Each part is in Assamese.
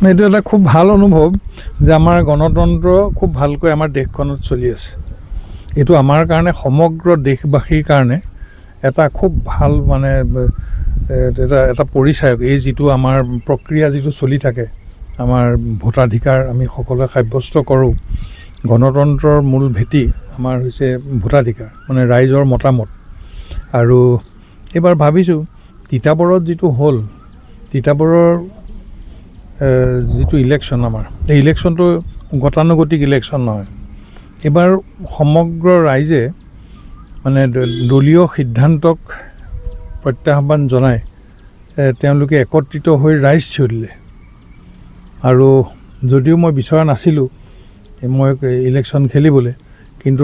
এইটো এটা খুব ভাল অনুভৱ যে আমাৰ গণতন্ত্ৰ খুব ভালকৈ আমাৰ দেশখনত চলি আছে। এইটো আমাৰ কাৰণে সমগ্ৰ দেশবাসীৰ কাৰণে এটা খুব ভাল মানে এটা পৰিচায়ক। এই যিটো আমাৰ প্ৰক্ৰিয়া যিটো চলি থাকে, আমাৰ ভোটাধিকাৰ আমি সকলোৱে সাব্যস্ত কৰোঁ। গণতন্ত্ৰৰ মূল ভেটি আমাৰ হৈছে ভোটাধিকাৰ, মানে ৰাইজৰ মতামত। আৰু এইবাৰ ভাবিছোঁ তিতাবৰত যিটো হ'ল, তিতাবৰৰ যিটো ইলেকশ্যন আমাৰ, এই ইলেকশ্যনটো গতানুগতিক ইলেকশ্যন নহয়। এইবাৰ সমগ্ৰ ৰাইজে মানে দলীয় সিদ্ধান্তক প্ৰত্যাহ্বান জনাই তেওঁলোকে একত্ৰিত হৈ ৰাইজ থিয় দিলে। আৰু যদিও মই বিচৰা নাছিলোঁ মই ইলেকশ্যন খেলিবলৈ, কিন্তু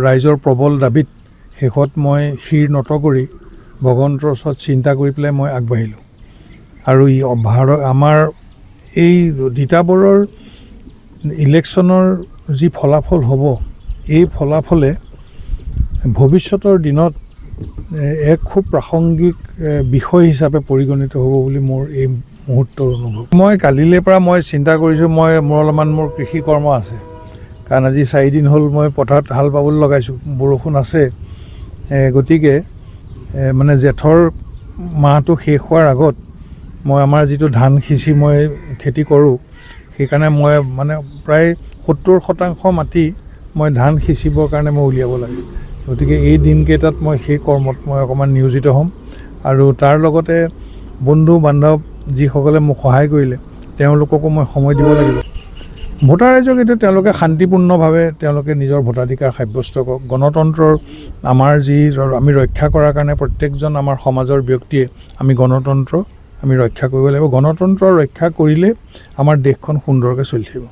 ৰাইজৰ প্ৰবল দাবীত শেষত মই শিৰ নত কৰি ভগৱন্তৰ ওচৰত চিন্তা কৰি পেলাই মই আগবাঢ়িলোঁ। আৰু আমাৰ এই তিতাবৰৰ ইলেকশ্যনৰ যি ফলাফল হ'ব, এই ফলাফলে ভৱিষ্যতৰ দিনত এক খুব প্ৰাসংগিক বিষয় হিচাপে পৰিগণিত হ'ব বুলি মোৰ এই মুহূৰ্তৰ অনুভৱ। মই কালিলৈ পৰা মই চিন্তা কৰিছোঁ, মোৰ অলপমান কৃষি কৰ্ম আছে। কাৰণ আজি 4 দিন হ'ল মই পথাৰত হাল বাবলৈ লগাইছোঁ, বৰষুণ আছে। গতিকে মানে জেঠৰ মাহটো শেষ হোৱাৰ আগত মই আমাৰ যিটো ধান সিঁচি মই খেতি কৰোঁ, সেইকাৰণে মই মানে প্ৰায় 70% মাটি মই ধান সিঁচিবৰ কাৰণে মই উলিয়াব লাগে। গতিকে এই দিনকেইটাত মই সেই কৰ্মত মই অকণমান নিয়োজিত হ'ম। আৰু তাৰ লগতে বন্ধু বান্ধৱ যিসকলে মোক সহায় কৰিলে তেওঁলোককো মই সময় দিব লাগিব। ভোটাৰ ৰাইজক এইটো তেওঁলোকে শান্তিপূৰ্ণভাৱে তেওঁলোকে নিজৰ ভোটাধিকাৰ সাব্যস্ত কৰক। গণতন্ত্ৰৰ আমাৰ আমি ৰক্ষা কৰাৰ কাৰণে প্ৰত্যেকজন আমাৰ সমাজৰ ব্যক্তিয়ে আমি গণতন্ত্ৰ আমি ৰক্ষা কৰিব লাগিব। গণতন্ত্ৰ ৰক্ষা কৰিলে আমাৰ দেশখন সুন্দৰকৈ চলি থাকিব।